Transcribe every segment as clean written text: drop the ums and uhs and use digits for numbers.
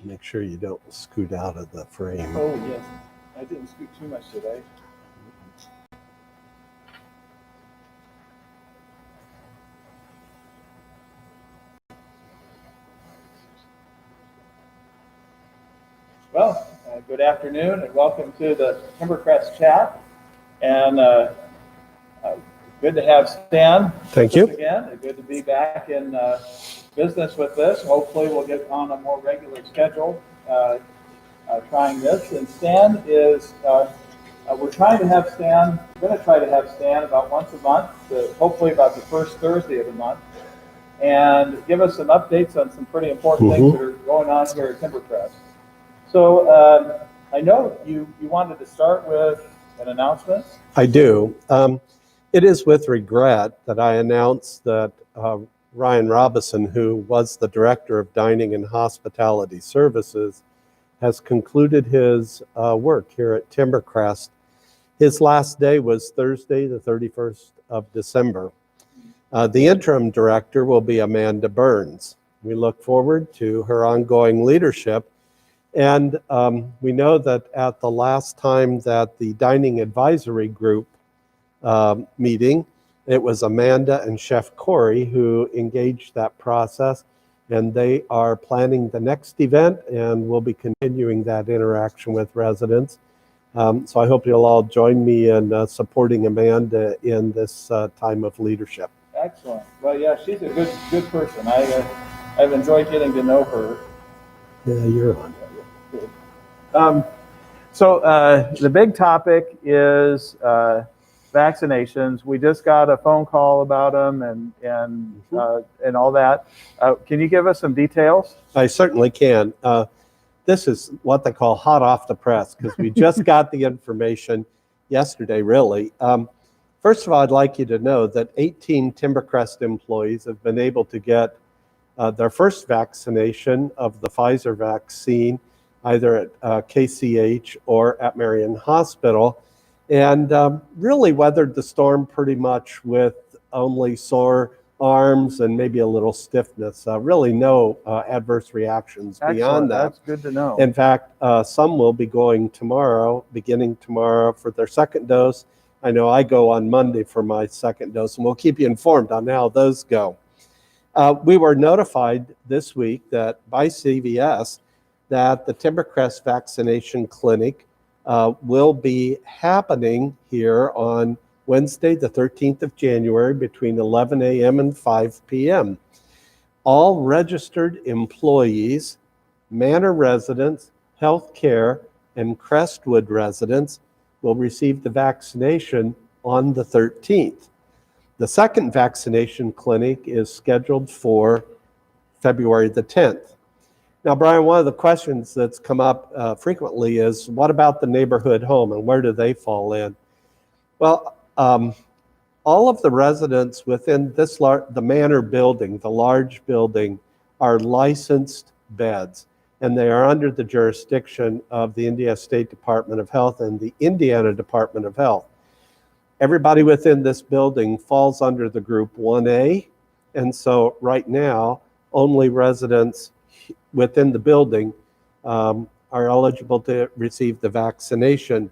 Make sure you don't scoot out of the frame. Oh, yes. I didn't scoot too much today. Well, good afternoon and welcome to the Timbercrest Chat. And good to have Stan. Thank you. Again. Good to be back in business with this. Hopefully we'll get on a more regular schedule trying this. And Stan is, we're trying to have Stan, we're going to try to have Stan about once a month, hopefully about the first Thursday of the month, and give us some updates on some pretty important things that are going on here at Timbercrest. So I know you wanted to start with an announcement. I do. It is with regret that I announced that Ryan Robison, who was the Director of Dining and Hospitality Services, has concluded his work here at Timbercrest. His last day was Thursday, the 31st of December. The interim director will be Amanda Burns. We look forward to her ongoing leadership. And we know that at the last time that the Dining Advisory Group meeting, it was Amanda and Chef Corey who engaged that process, and they are planning the next event and will be continuing that interaction with residents. So I hope you'll all join me in supporting Amanda in this time of leadership. Excellent. Well, yeah, she's a good person. I've enjoyed getting to know her. Yeah, you're on. So the big topic is vaccinations. We just got a phone call about them and all that. Can you give us some details? I certainly can. This is what they call hot off the press because we just got the information yesterday, really. First of all, I'd like you to know that 18 Timbercrest employees have been able to get their first vaccination of the Pfizer vaccine, either at KCH or at Marion Hospital, and really weathered the storm pretty much with only sore arms and maybe a little stiffness. Really no adverse reactions beyond that. That's good to know. In fact, some will be going tomorrow, beginning tomorrow for their second dose. I know I go on Monday for my second dose, and we'll keep you informed on how those go. We were notified this week that by CVS that the Timbercrest Vaccination Clinic will be happening here on Wednesday, the 13th of January, between 11 a.m. and 5 p.m. All registered employees, Manor residents, healthcare, and Crestwood residents will receive the vaccination on the 13th. The second vaccination clinic is scheduled for February the 10th. Now, Brian, one of the questions that's come up frequently is, what about the neighborhood home and where do they fall in? Well, all of the residents within the Manor building, the large building, are licensed beds, and they are under the jurisdiction of the Indiana State Department of Health and the Indiana Department of Health. Everybody within this building falls under the group 1A, and so right now, only residents within the building are eligible to receive the vaccination.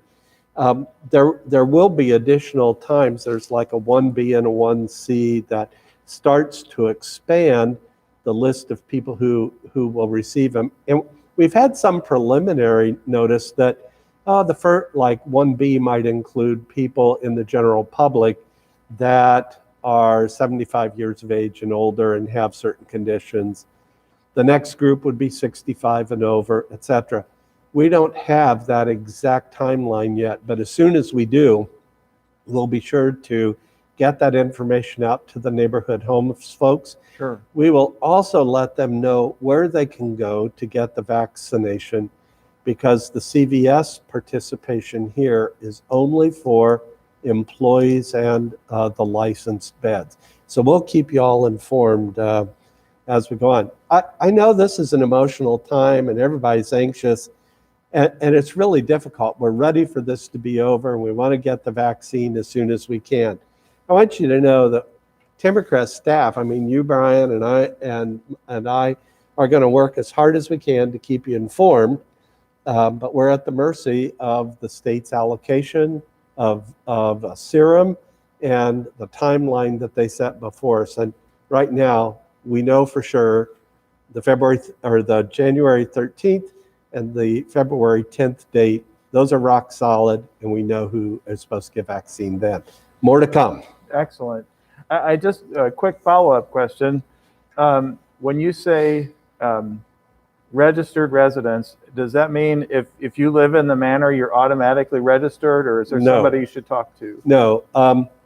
There will be additional times. There's like a 1B and a 1C that starts to expand the list of people who will receive them. And we've had some preliminary notice that the first, like 1B might include people in the general public that are 75 years of age and older and have certain conditions. The next group would be 65 and over, etc. We don't have that exact timeline yet, but as soon as we do, we'll be sure to get that information out to the neighborhood homes folks. Sure. We will also let them know where they can go to get the vaccination, because the CVS participation here is only for employees and the licensed beds. So we'll keep you all informed as we go on. I know this is an emotional time and everybody's anxious, and it's really difficult. We're ready for this to be over, and we want to get the vaccine as soon as we can. I want you to know that Timbercrest staff, I mean, you, Brian, and I, are going to work as hard as we can to keep you informed. But we're at the mercy of the state's allocation of a serum and the timeline that they set before us. And right now, we know for sure the January 13th and the February 10th date, those are rock solid, and we know who is supposed to get vaccine then. More to come. Excellent. I just a quick follow-up question. When you say registered residents, does that mean if you live in the manor, you're automatically registered, or is there somebody you should talk to? No.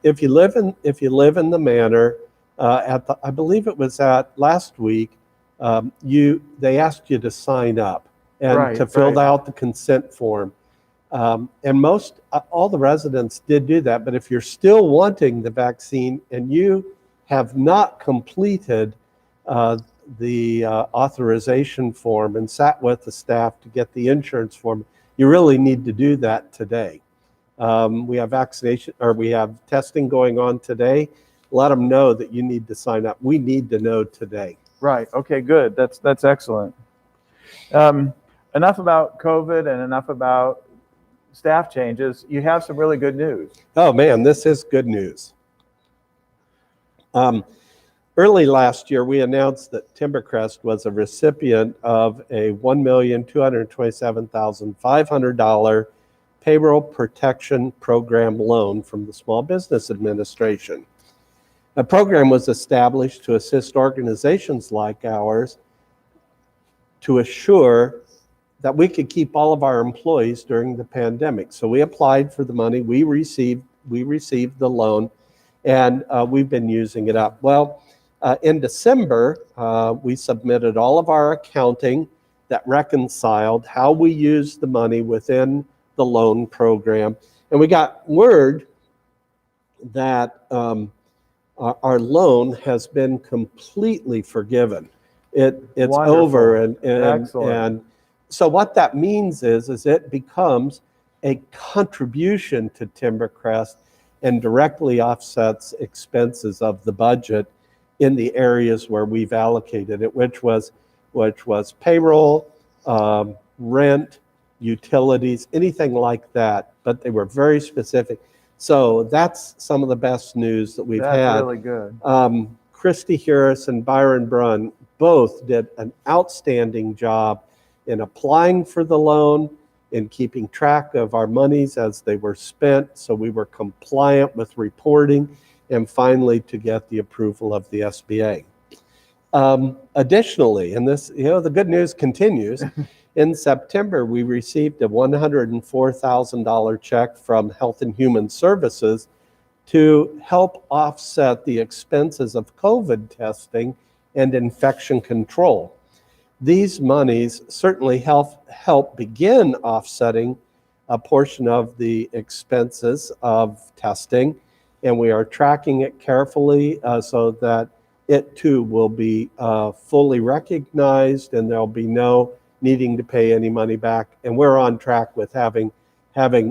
If you live in the manor, I believe it was at last week, they asked you to sign up and to fill out the consent form. And all the residents did do that. But if you're still wanting the vaccine and you have not completed the authorization form and sat with the staff to get the insurance form, you really need to do that today. We have testing going on today. Let them know that you need to sign up. We need to know today. Right. Okay, good. That's excellent. Enough about COVID and enough about staff changes. You have some really good news. Oh man, this is good news. Early last year, we announced that Timbercrest was a recipient of a $1,227,500 payroll protection program loan from the Small Business Administration. The program was established to assist organizations like ours to assure that we could keep all of our employees during the pandemic. So we applied for the money, we received the loan, and we've been using it up. Well, in December, we submitted all of our accounting that reconciled how we used the money within the loan program. And we got word that our loan has been completely forgiven. It's Wonderful. over. Excellent. And so what that means is it becomes a contribution to Timbercrest and directly offsets expenses of the budget in the areas where we've allocated it, which was payroll, rent, utilities, anything like that. But they were very specific. So that's some of the best news that we've had. That's really good. Christy Harris and Byron Brunn both did an outstanding job in applying for the loan, in keeping track of our monies as they were spent, so we were compliant with reporting, and finally to get the approval of the SBA. Additionally, and this, the good news continues, in September we received a $104,000 check from Health and Human Services to help offset the expenses of COVID testing and infection control. These monies certainly help begin offsetting a portion of the expenses of testing, and we are tracking it carefully so that it too will be fully recognized and there'll be no needing to pay any money back. And we're on track with having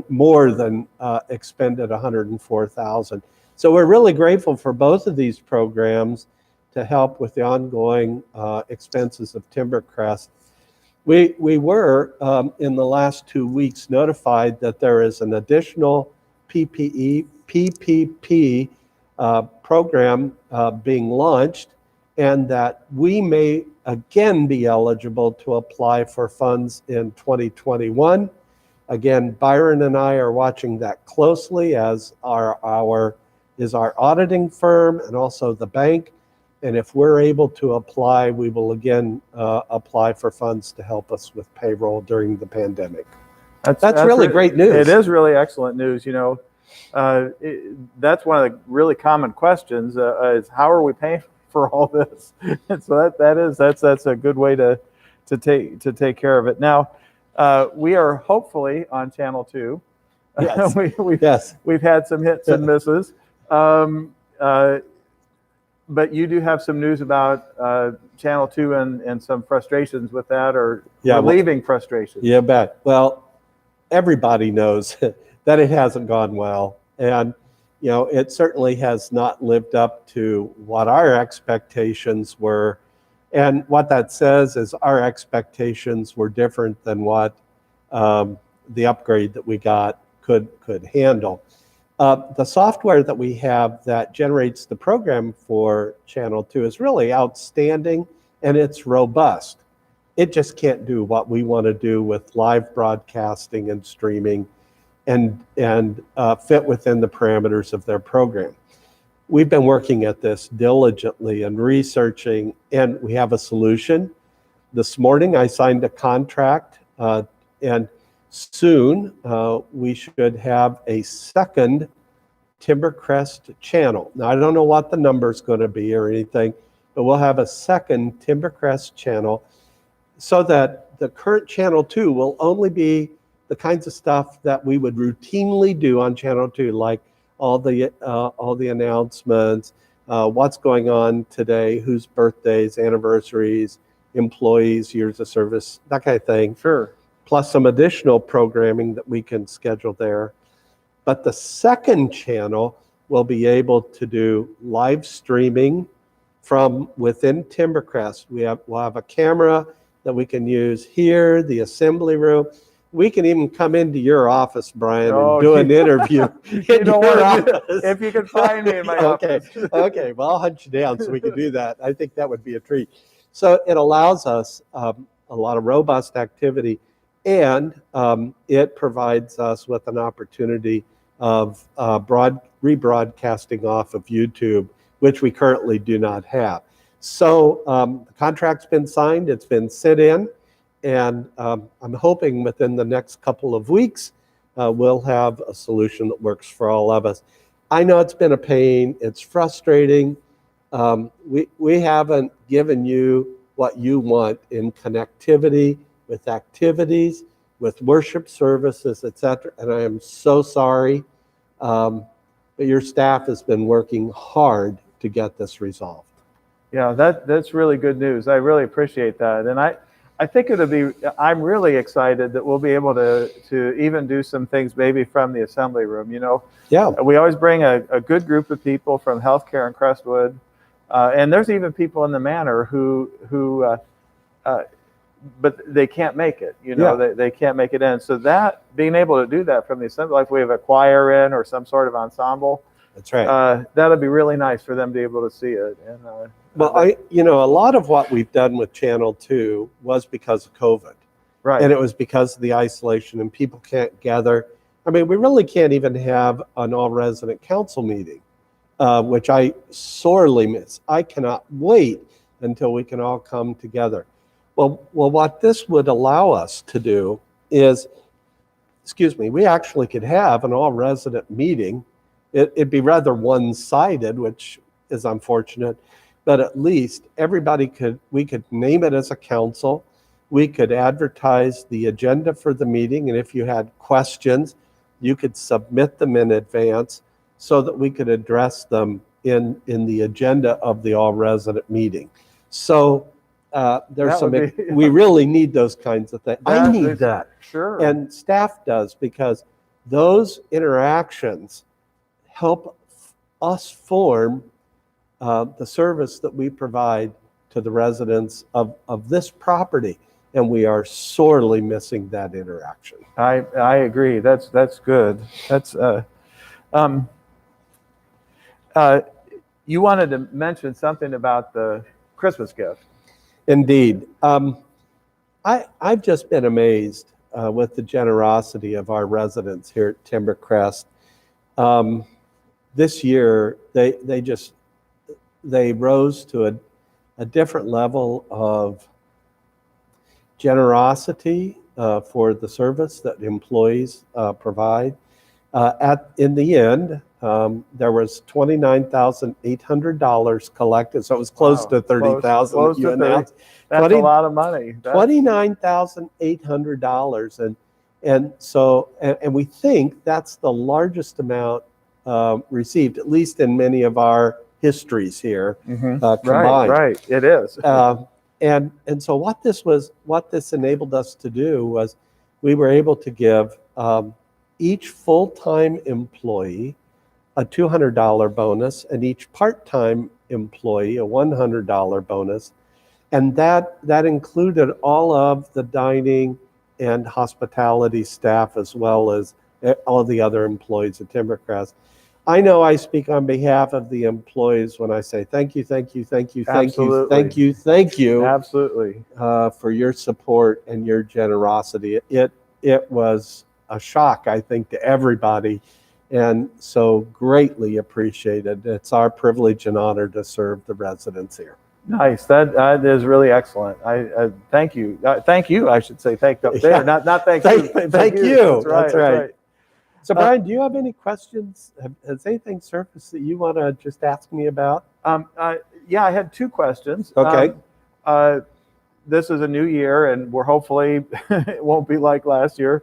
more than expended $104,000. So we're really grateful for both of these programs to help with the ongoing expenses of Timbercrest. We were in the last 2 weeks notified that there is an additional PPP program being launched, and that we may again be eligible to apply for funds in 2021. Again, Byron and I are watching that closely, as our auditing firm and also the bank. And if we're able to apply, we will again apply for funds to help us with payroll during the pandemic. That's really great news. It is really excellent news. That's one of the really common questions is how are we paying for all this? And so that's a good way to take care of it. Now, we are hopefully on Channel 2. Yes. We've had some hits and misses. But you do have some news about Channel 2 and some frustrations with that, or relieving frustrations. Yeah, bet. Well, everybody knows that it hasn't gone well. And, it certainly has not lived up to what our expectations were And what that says is our expectations were different than what the upgrade that we got could handle. The software that we have that generates the program for Channel 2 is really outstanding, and it's robust. It just can't do what we want to do with live broadcasting and streaming and fit within the parameters of their program. We've been working at this diligently and researching, and we have a solution. This morning I signed a contract, and soon we should have a second Timbercrest channel. Now, I don't know what the number is going to be or anything, but we'll have a second Timbercrest channel so that the current Channel 2 will only be the kinds of stuff that we would routinely do on Channel 2, like all the announcements, what's going on today, whose birthdays, anniversaries, employees, years of service, that kind of thing. Sure. Plus some additional programming that we can schedule there. But the second channel will be able to do live streaming from within Timbercrest. We'll have a camera that we can use here, the assembly room. We can even come into your office, Brian, and do an interview in your office. If you can find me in my office. Okay. Well, I'll hunt you down so we can do that. I think that would be a treat. So it allows us a lot of robust activity, and it provides us with an opportunity of rebroadcasting off of YouTube, which we currently do not have. So the contract's been signed, it's been sent in, and I'm hoping within the next couple of weeks we'll have a solution that works for all of us. I know it's been a pain, it's frustrating. We haven't given you what you want in connectivity with activities, with worship services, etc. And I am so sorry, but your staff has been working hard to get this resolved. Yeah, that's really good news. I really appreciate that. And I think I'm really excited that we'll be able to even do some things maybe from the assembly room. Yeah. We always bring a good group of people from healthcare in Crestwood. And there's even people in the manor who but they can't make it, they can't make it in. So that being able to do that from the assembly, like if we have a choir in or some sort of ensemble, that's right. That'll be really nice for them to be able to see it. And well, a lot of what we've done with Channel 2 was because of COVID. Right. And it was because of the isolation and people can't gather. I mean, we really can't even have an all-resident council meeting, which I sorely miss. I cannot wait until we can all come together. Well, what this would allow us to do is, we actually could have an all-resident meeting. It'd be rather one-sided, which is unfortunate, but at least we could name it as a council. We could advertise the agenda for the meeting, and if you had questions, you could submit them in advance so that we could address them in the agenda of the all-resident meeting. So we really need those kinds of things. I need that. Sure. And staff does, because those interactions help us form the service that we provide to the residents of this property. And we are sorely missing that interaction. I agree. That's good. That's you wanted to mention something about the Christmas gift. Indeed. I've just been amazed with the generosity of our residents here at Timbercrest. This year, they rose to a different level of generosity for the service that employees provide. In the end, there was $29,800 collected, so it was close to $30,000. You announced. That's a lot of money. $29,800, and we think that's the largest amount received, at least in many of our histories here combined. Right, it is. And so what this enabled us to do was we were able to give each full-time employee a $200 bonus and each part-time employee a $100 bonus. And that included all of the dining and hospitality staff, as well as all the other employees at Timbercrest. I know I speak on behalf of the employees when I say thank you, thank you, thank you, thank you, Absolutely. thank you, thank you Absolutely. for your support and your generosity. It was a shock, I think, to everybody, and so greatly appreciated. It's our privilege and honor to serve the residents here. Nice. That is really excellent. I thank you. Thank you. I should say thank up there. Yeah. Not thank you. Thank you. That's right. So, Brian, do you have any questions? Has anything surfaced that you want to just ask me about? Yeah, I had two questions. Okay. This is a new year, and we're hopefully it won't be like last year.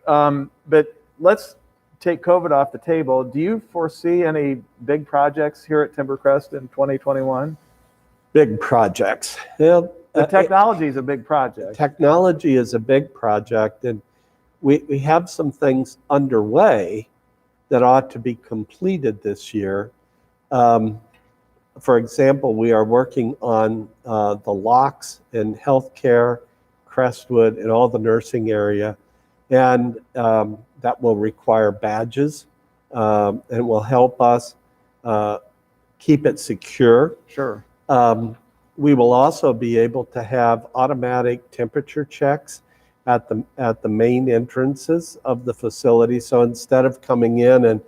But let's take COVID off the table. Do you foresee any big projects here at Timbercrest in 2021? Big projects. Well, The technology is a big project. Technology is a big project, and we have some things underway that ought to be completed this year. For example, we are working on the locks in healthcare, Crestwood, and all the nursing area, and that will require badges, and will help us keep it secure. Sure. We will also be able to have automatic temperature checks at the main entrances of the facility. So instead of coming in and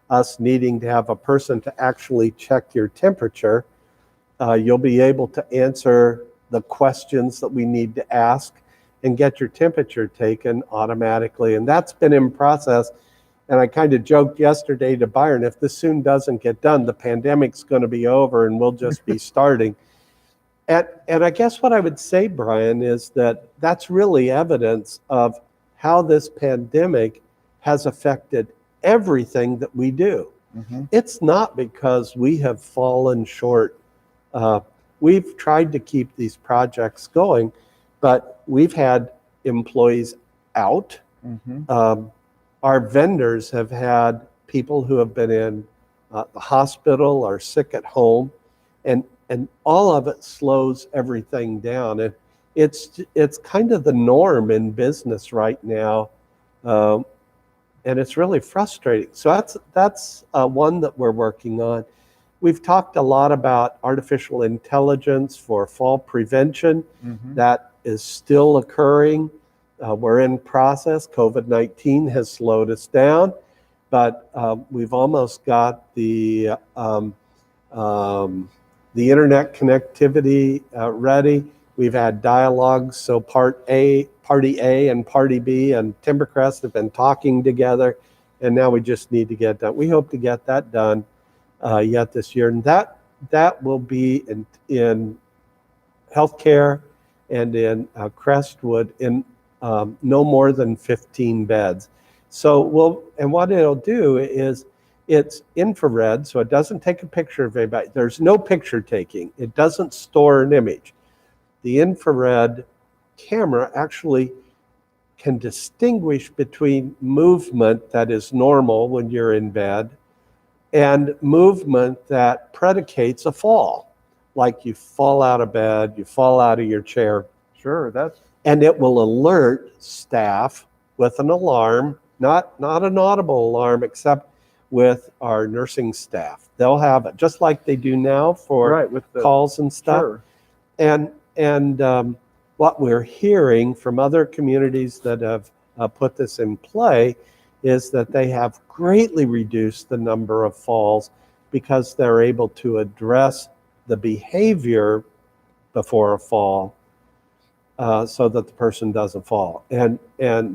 us needing to have a person to actually check your temperature, you'll be able to answer the questions that we need to ask and get your temperature taken automatically. And that's been in process. And I kind of joked yesterday to Byron, if this soon doesn't get done, the pandemic's going to be over and we'll just be starting. And I guess what I would say, Brian, is that that's really evidence of how this pandemic has affected everything that we do. Mm-hmm. It's not because we have fallen short. We've tried to keep these projects going, but we've had employees out. Mm-hmm. Our vendors have had people who have been in the hospital or sick at home, and all of it slows everything down. And it's kind of the norm in business right now, and it's really frustrating. So that's one that we're working on. We've talked a lot about artificial intelligence for fall prevention. Mm-hmm. That is still occurring. We're in process. COVID-19 has slowed us down, but we've almost got the internet connectivity ready. We've had dialogues. So Party A and Party B and Timbercrest have been talking together, and now we just need to get that. We hope to get that done yet this year, and that will be in healthcare and in Crestwood in no more than 15 beds. So what it'll do is it's infrared, so it doesn't take a picture of anybody. There's no picture taking. It doesn't store an image. The infrared camera actually can distinguish between movement that is normal when you're in bed and movement that predicates a fall, like you fall out of bed, you fall out of your chair. Sure, and it will alert staff with an alarm, not an audible alarm, except with our nursing staff. They'll have it just like they do now for with the calls and stuff. Sure. And what we're hearing from other communities that have put this in play is that they have greatly reduced the number of falls because they're able to address the behavior before a fall so that the person doesn't fall. And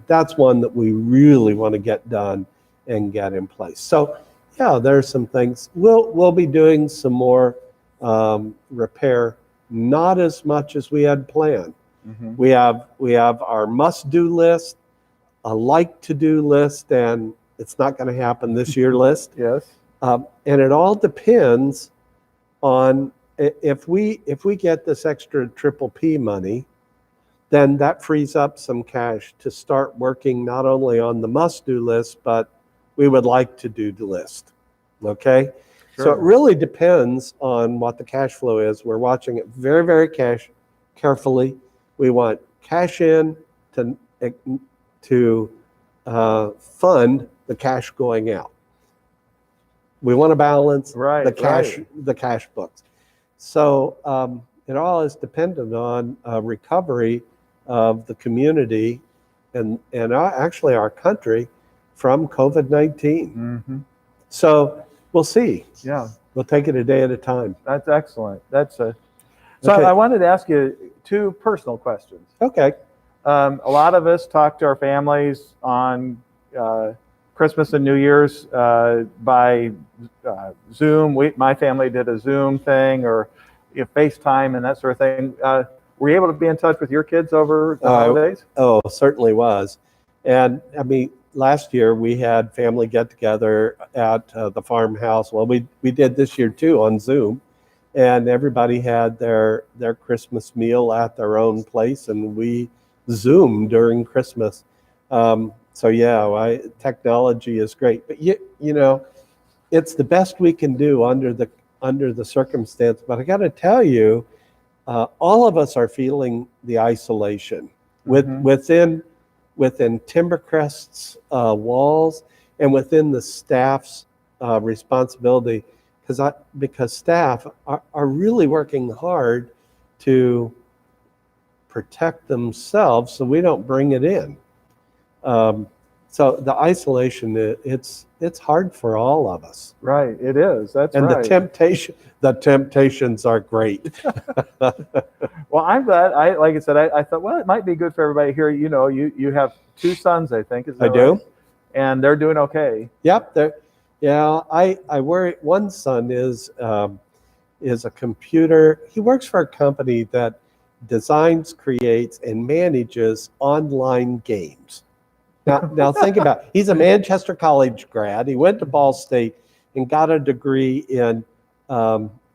that's one that we really want to get done and get in place. So yeah, there's some things. We'll be doing some more repair, not as much as we had planned. Mm-hmm. We have our must-do list, a like-to-do list, and it's not going to happen this year list. Yes. And it all depends on if we get this extra triple P money, then that frees up some cash to start working not only on the must-do list, but we would like to do the list. Okay? Sure. So it really depends on what the cash flow is. We're watching it very, very carefully. We want cash in to fund the cash going out. We want to balance Right, the cash books. So it all is dependent on recovery of the community and actually our country from COVID-19. Mm-hmm. So we'll see. Yeah, We'll take it a day at a time. that's excellent. So Okay. I wanted to ask you two personal questions. Okay. A lot of us talk to our families on Christmas and New Year's by Zoom. My family did a Zoom thing, or FaceTime and that sort of thing. Were you able to be in touch with your kids over the holidays? Oh, certainly was. And I mean, last year we had family get together at the farmhouse. Well, we did this year too on Zoom, and everybody had their Christmas meal at their own place, and we Zoomed during Christmas. So yeah, technology is great, but you know, it's the best we can do under the circumstance. But I got to tell you, all of us are feeling the isolation within Timbercrest's walls and within the staff's responsibility, because staff are really working hard to protect themselves so we don't bring it in. So the isolation, it's hard for all of us. Right, it is. That's and right. the temptations are great. Well, I'm glad. Like I said, I thought, well, it might be good for everybody here. You know, you have two sons, I think. Is that I do. right? And they're doing okay. Yep. Yeah. I worry. One son is a computer. He works for a company that designs, creates, and manages online games. Now think about it. He's a Manchester College grad. He went to Ball State and got a degree in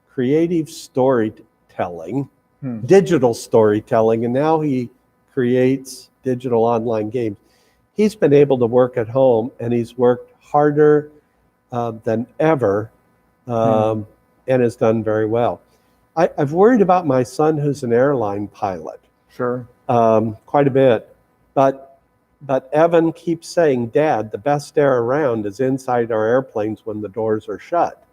creative storytelling, digital storytelling, and now he creates digital online games. He's been able to work at home, and he's worked harder than ever, and has done very well. I've worried about my son, who's an airline pilot. Sure. Quite a bit, but Evan keeps saying, Dad, the best air around is inside our airplanes when the doors are shut.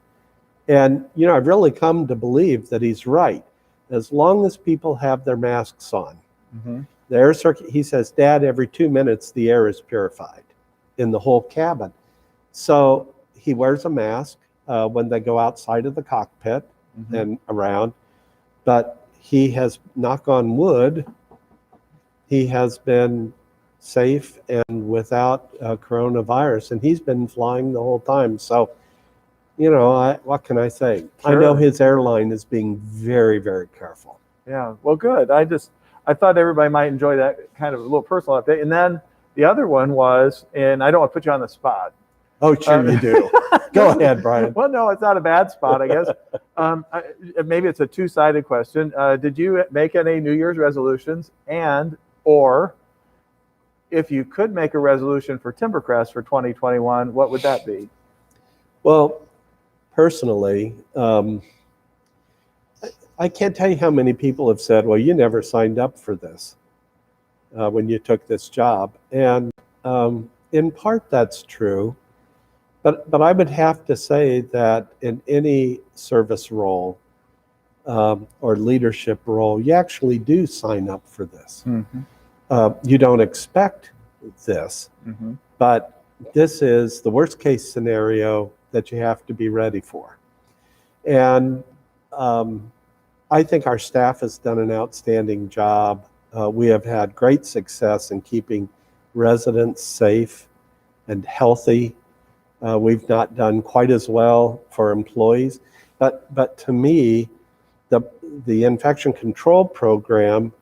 And, you know, I've really come to believe that he's right. As long as people have their masks on, the air circuit, he says, Dad, every 2 minutes, the air is purified in the whole cabin. So he wears a mask when they go outside of the cockpit and around. But he has, knock on wood, he has been safe and without coronavirus, and he's been flying the whole time. So, you know, what can I say? Sure. I know his airline is being very, very careful. Yeah, well, good. I thought everybody might enjoy that kind of a little personal update. And then the other one was, and I don't want to put you on the spot. Oh, sure you do. Go ahead, Brian. Well, no, it's not a bad spot, I guess. Maybe it's a two-sided question. Did you make any New Year's resolutions? Or if you could make a resolution for Timbercrest for 2021, what would that be? Well, personally, I can't tell you how many people have said, well, you never signed up for this when you took this job. And in part, that's true. But I would have to say that in any service role or leadership role, you actually do sign up for this. You don't expect this, but this is the worst case scenario that you have to be ready for. And I think our staff has done an outstanding job. We have had great success in keeping residents safe and healthy. We've not done quite as well for employees, but to me, the infection control program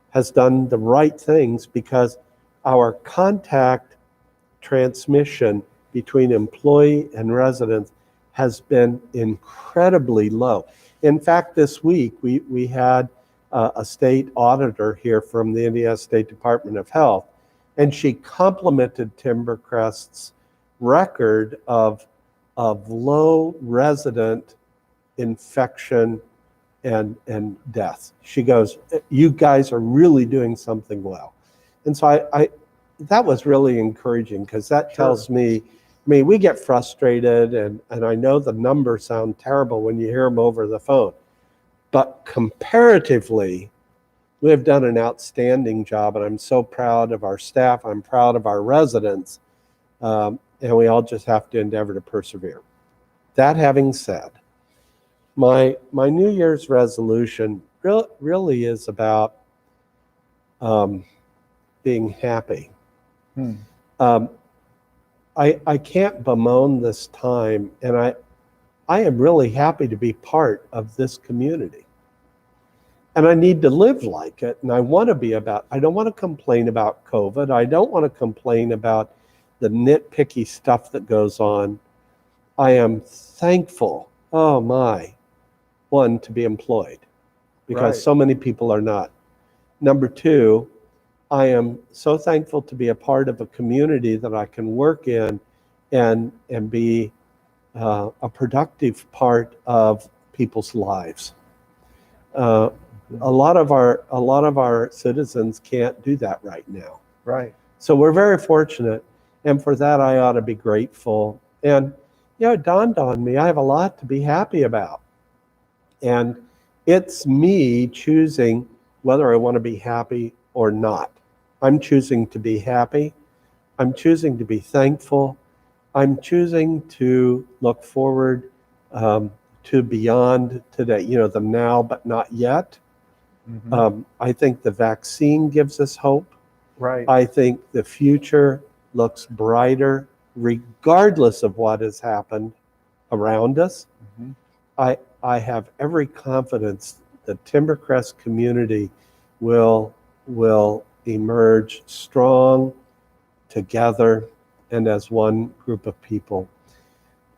has done the right things, because our contact transmission between employee and residents has been incredibly low. In fact, this week we had a state auditor here from the Indiana State Department of Health, and she complimented Timbercrest's record of low resident infection and deaths. She goes, you guys are really doing something well. And so I that was really encouraging, because that tells me, I mean, we get frustrated, and I know the numbers sound terrible when you hear them over the phone, but comparatively, we have done an outstanding job, and I'm so proud of our staff. I'm proud of our residents, and we all just have to endeavor to persevere. That having said, my New Year's resolution really is about being happy. Um, I can't bemoan this time, and I am really happy to be part of this community. And I need to live like it, and I want to be about, I don't want to complain about COVID. I don't want to complain about the nitpicky stuff that goes on. I am thankful, oh my, one, to be employed, because so many people are not. Number two, I am so thankful to be a part of a community that I can work in and be a productive part of people's lives. A lot of our citizens can't do that right now. Right. So we're very fortunate, and for that I ought to be grateful. And it dawned on me, I have a lot to be happy about. And it's me choosing whether I want to be happy or not. I'm choosing to be happy. I'm choosing to be thankful. I'm choosing to look forward to beyond today, the now but not yet. I think the vaccine gives us hope. Right. I think the future looks brighter regardless of what has happened around us. I have every confidence the Timbercrest community will emerge strong, together, and as one group of people.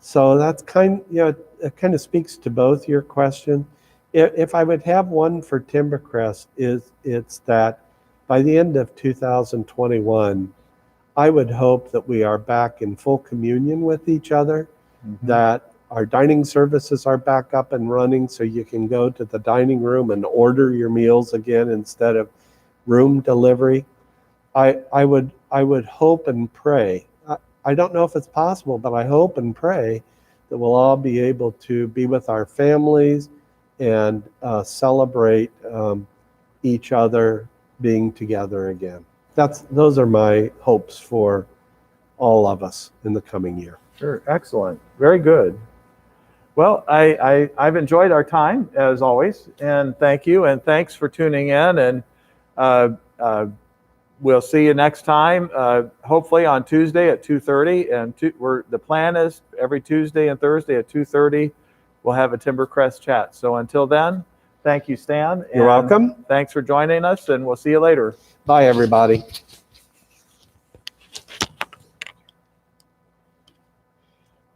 So that's it kind of speaks to both your question. If I would have one for Timbercrest, it's that by the end of 2021, I would hope that we are back in full communion with each other, that our dining services are back up and running, so you can go to the dining room and order your meals again instead of room delivery. I would hope and pray. I don't know if it's possible, but I hope and pray that we'll all be able to be with our families and celebrate each other being together again. Those are my hopes for all of us in the coming year. Sure. Excellent. Very good. Well, I've enjoyed our time as always, and thank you, and thanks for tuning in, and we'll see you next time, hopefully on Tuesday at 2:30, and the plan is every Tuesday and Thursday at 2:30 we'll have a Timbercrest chat. So until then, thank you, Stan. You're welcome. Thanks for joining us, and we'll see you later. Bye, everybody.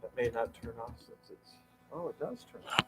That may not turn off since it's, oh, it does turn off.